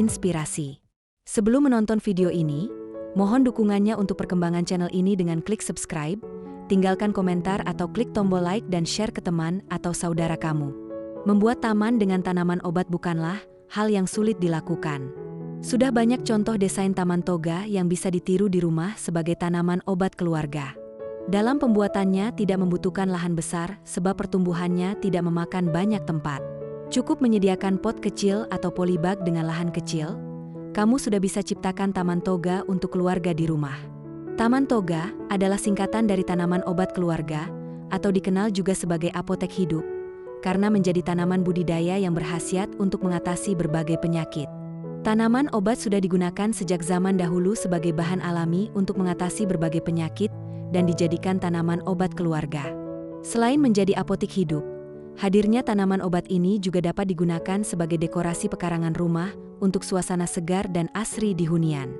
inspirasi. Sebelum menonton video ini, mohon dukungannya untuk perkembangan channel ini dengan klik subscribe, tinggalkan komentar atau klik tombol like dan share ke teman atau saudara kamu. Membuat taman dengan tanaman obat bukanlah hal yang sulit dilakukan. Sudah banyak contoh desain taman toga yang bisa ditiru di rumah sebagai tanaman obat keluarga. Dalam pembuatannya tidak membutuhkan lahan besar sebab pertumbuhannya tidak memakan banyak tempat. Cukup menyediakan pot kecil atau polybag dengan lahan kecil, kamu sudah bisa ciptakan taman toga untuk keluarga di rumah. Taman toga adalah singkatan dari tanaman obat keluarga atau dikenal juga sebagai apotek hidup, karena menjadi tanaman budidaya yang berkhasiat untuk mengatasi berbagai penyakit. Tanaman obat sudah digunakan sejak zaman dahulu sebagai bahan alami untuk mengatasi berbagai penyakit dan dijadikan tanaman obat keluarga. Selain menjadi apotek hidup, hadirnya tanaman obat ini juga dapat digunakan sebagai dekorasi pekarangan rumah untuk suasana segar dan asri di hunian.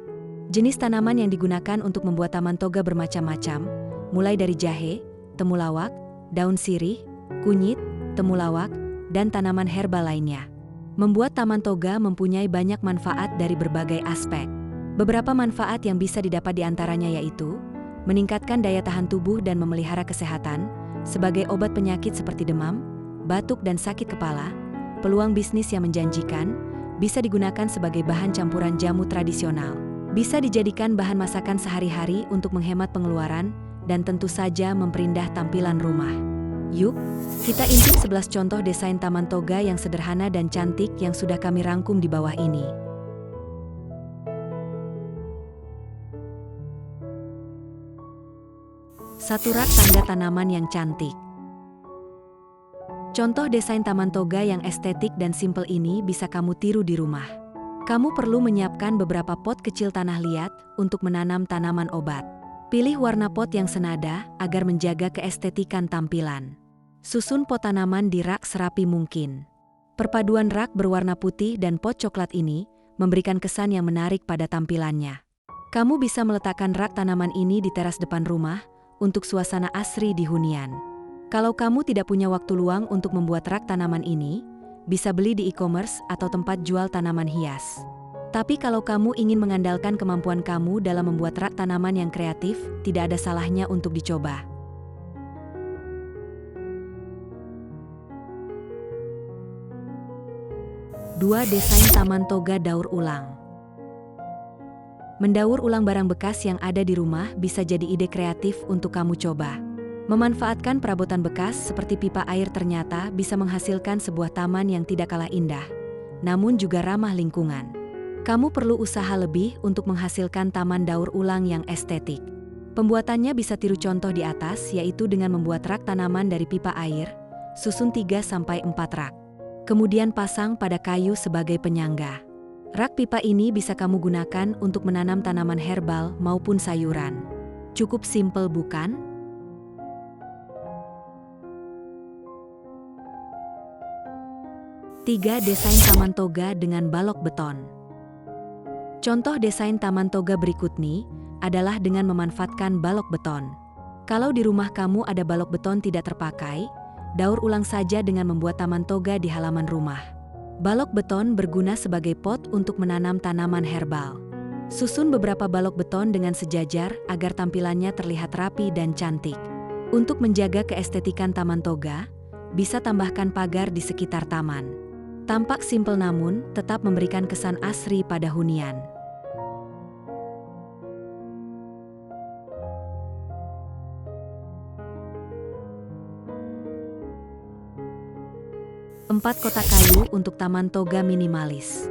Jenis tanaman yang digunakan untuk membuat taman toga bermacam-macam, mulai dari jahe, temulawak, daun sirih, kunyit, temulawak, dan tanaman herbal lainnya. Membuat taman toga mempunyai banyak manfaat dari berbagai aspek. Beberapa manfaat yang bisa didapat diantaranya yaitu meningkatkan daya tahan tubuh dan memelihara kesehatan, sebagai obat penyakit seperti demam, batuk dan sakit kepala, peluang bisnis yang menjanjikan, bisa digunakan sebagai bahan campuran jamu tradisional, bisa dijadikan bahan masakan sehari-hari untuk menghemat pengeluaran, dan tentu saja memperindah tampilan rumah. Yuk, kita intip 11 contoh desain taman toga yang sederhana dan cantik yang sudah kami rangkum di bawah ini. Satu rak tanda tanaman yang cantik. Contoh desain taman toga yang estetik dan simpel ini bisa kamu tiru di rumah. Kamu perlu menyiapkan beberapa pot kecil tanah liat untuk menanam tanaman obat. Pilih warna pot yang senada agar menjaga keestetikan tampilan. Susun pot tanaman di rak serapi mungkin. Perpaduan rak berwarna putih dan pot coklat ini memberikan kesan yang menarik pada tampilannya. Kamu bisa meletakkan rak tanaman ini di teras depan rumah untuk suasana asri di hunian. Kalau kamu tidak punya waktu luang untuk membuat rak tanaman ini, bisa beli di e-commerce atau tempat jual tanaman hias. Tapi kalau kamu ingin mengandalkan kemampuan kamu dalam membuat rak tanaman yang kreatif, tidak ada salahnya untuk dicoba. Dua desain taman toga daur ulang. Mendaur ulang barang bekas yang ada di rumah bisa jadi ide kreatif untuk kamu coba. Memanfaatkan perabotan bekas seperti pipa air ternyata bisa menghasilkan sebuah taman yang tidak kalah indah, namun juga ramah lingkungan. Kamu perlu usaha lebih untuk menghasilkan taman daur ulang yang estetik. Pembuatannya bisa tiru contoh di atas, yaitu dengan membuat rak tanaman dari pipa air, susun 3-4 rak. Kemudian pasang pada kayu sebagai penyangga. Rak pipa ini bisa kamu gunakan untuk menanam tanaman herbal maupun sayuran. Cukup simpel bukan? Tiga desain taman toga dengan balok beton. Contoh desain taman toga berikut ini adalah dengan memanfaatkan balok beton. Kalau di rumah kamu ada balok beton tidak terpakai, daur ulang saja dengan membuat taman toga di halaman rumah. Balok beton berguna sebagai pot untuk menanam tanaman herbal. Susun beberapa balok beton dengan sejajar agar tampilannya terlihat rapi dan cantik. Untuk menjaga keestetikan taman toga, bisa tambahkan pagar di sekitar taman. Tampak simpel namun tetap memberikan kesan asri pada hunian. Empat kotak kayu untuk taman toga minimalis.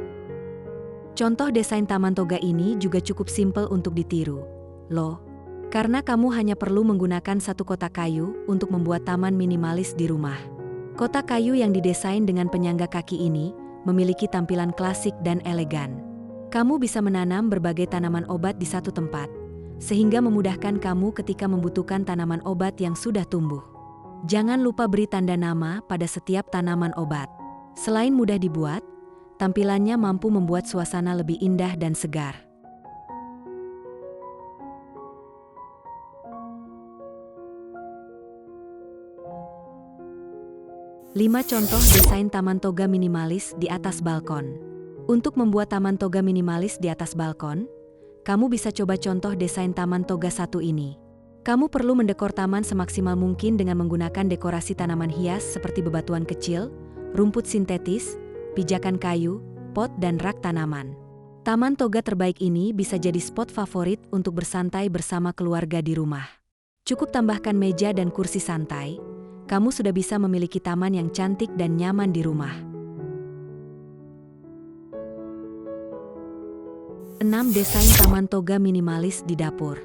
Contoh desain taman toga ini juga cukup simpel untuk ditiru, loh. Karena kamu hanya perlu menggunakan satu kotak kayu untuk membuat taman minimalis di rumah. Kotak kayu yang didesain dengan penyangga kaki ini memiliki tampilan klasik dan elegan. Kamu bisa menanam berbagai tanaman obat di satu tempat, sehingga memudahkan kamu ketika membutuhkan tanaman obat yang sudah tumbuh. Jangan lupa beri tanda nama pada setiap tanaman obat. Selain mudah dibuat, tampilannya mampu membuat suasana lebih indah dan segar. 5 contoh desain taman toga minimalis di atas balkon. Untuk membuat taman toga minimalis di atas balkon, kamu bisa coba contoh desain taman toga satu ini. Kamu perlu mendekor taman semaksimal mungkin dengan menggunakan dekorasi tanaman hias seperti bebatuan kecil, rumput sintetis, pijakan kayu, pot dan rak tanaman. Taman toga terbaik ini bisa jadi spot favorit untuk bersantai bersama keluarga di rumah. Cukup tambahkan meja dan kursi santai, kamu sudah bisa memiliki taman yang cantik dan nyaman di rumah. 6. Desain taman toga minimalis di dapur.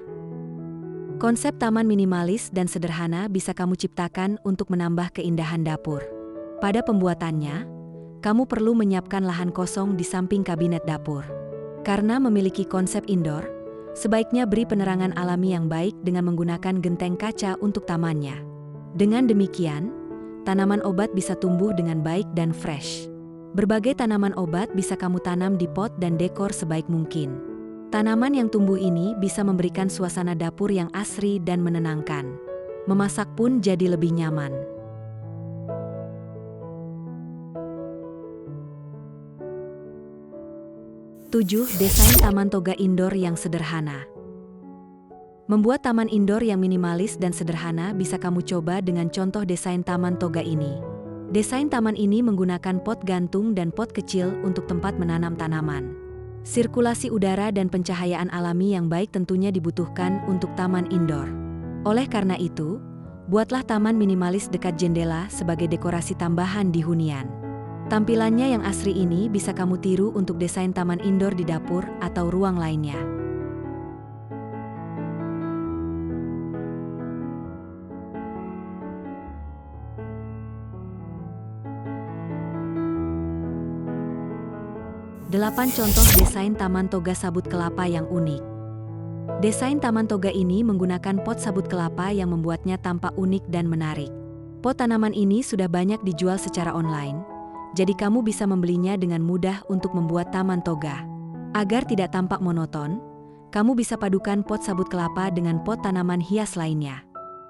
Konsep taman minimalis dan sederhana bisa kamu ciptakan untuk menambah keindahan dapur. Pada pembuatannya, kamu perlu menyiapkan lahan kosong di samping kabinet dapur. Karena memiliki konsep indoor, sebaiknya beri penerangan alami yang baik dengan menggunakan genteng kaca untuk tamannya. Dengan demikian, tanaman obat bisa tumbuh dengan baik dan fresh. Berbagai tanaman obat bisa kamu tanam di pot dan dekor sebaik mungkin. Tanaman yang tumbuh ini bisa memberikan suasana dapur yang asri dan menenangkan. Memasak pun jadi lebih nyaman. 7. Desain taman toga indoor yang sederhana. Membuat taman indoor yang minimalis dan sederhana bisa kamu coba dengan contoh desain taman toga ini. Desain taman ini menggunakan pot gantung dan pot kecil untuk tempat menanam tanaman. Sirkulasi udara dan pencahayaan alami yang baik tentunya dibutuhkan untuk taman indoor. Oleh karena itu, buatlah taman minimalis dekat jendela sebagai dekorasi tambahan di hunian. Tampilannya yang asri ini bisa kamu tiru untuk desain taman indoor di dapur atau ruang lainnya. Delapan contoh desain taman toga sabut kelapa yang unik. Desain taman toga ini menggunakan pot sabut kelapa yang membuatnya tampak unik dan menarik. Pot tanaman ini sudah banyak dijual secara online, jadi kamu bisa membelinya dengan mudah untuk membuat taman toga. Agar tidak tampak monoton, kamu bisa padukan pot sabut kelapa dengan pot tanaman hias lainnya.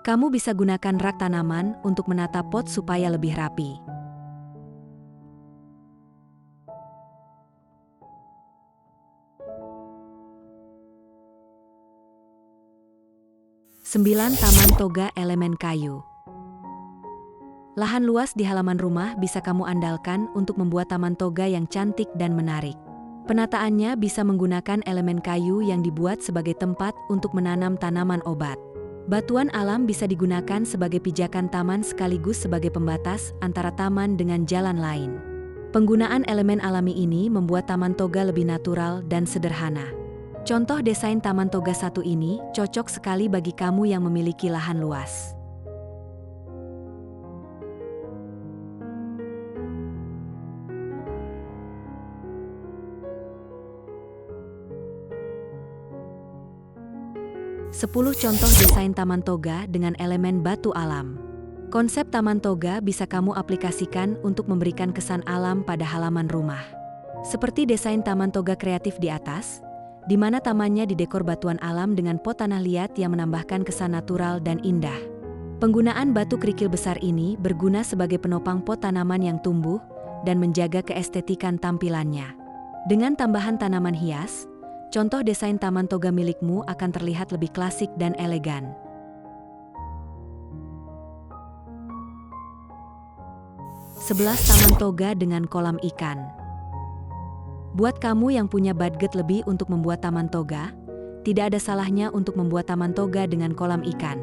Kamu bisa gunakan rak tanaman untuk menata pot supaya lebih rapi. 9. Taman toga elemen kayu. Lahan luas di halaman rumah bisa kamu andalkan untuk membuat taman toga yang cantik dan menarik. Penataannya bisa menggunakan elemen kayu yang dibuat sebagai tempat untuk menanam tanaman obat. Batuan alam bisa digunakan sebagai pijakan taman sekaligus sebagai pembatas antara taman dengan jalan lain. Penggunaan elemen alami ini membuat taman toga lebih natural dan sederhana. Contoh desain taman toga satu ini cocok sekali bagi kamu yang memiliki lahan luas. Sepuluh contoh desain taman toga dengan elemen batu alam. Konsep taman toga bisa kamu aplikasikan untuk memberikan kesan alam pada halaman rumah. Seperti desain taman toga kreatif di atas, di mana tamannya didekor batuan alam dengan pot tanah liat yang menambahkan kesan natural dan indah. Penggunaan batu kerikil besar ini berguna sebagai penopang pot tanaman yang tumbuh dan menjaga keestetikan tampilannya. Dengan tambahan tanaman hias, contoh desain taman toga milikmu akan terlihat lebih klasik dan elegan. 11. Taman toga dengan kolam ikan. Buat kamu yang punya budget lebih untuk membuat taman toga, tidak ada salahnya untuk membuat taman toga dengan kolam ikan.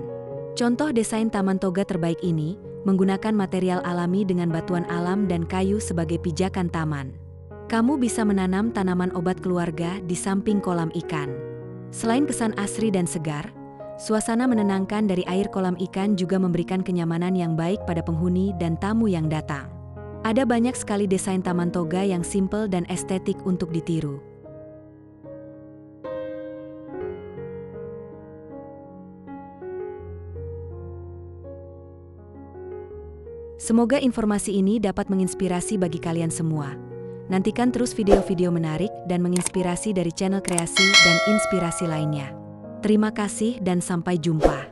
Contoh desain taman toga terbaik ini menggunakan material alami dengan batuan alam dan kayu sebagai pijakan taman. Kamu bisa menanam tanaman obat keluarga di samping kolam ikan. Selain kesan asri dan segar, suasana menenangkan dari air kolam ikan juga memberikan kenyamanan yang baik pada penghuni dan tamu yang datang. Ada banyak sekali desain taman toga yang simpel dan estetik untuk ditiru. Semoga informasi ini dapat menginspirasi bagi kalian semua. Nantikan terus video-video menarik dan menginspirasi dari channel kreasi dan inspirasi lainnya. Terima kasih dan sampai jumpa.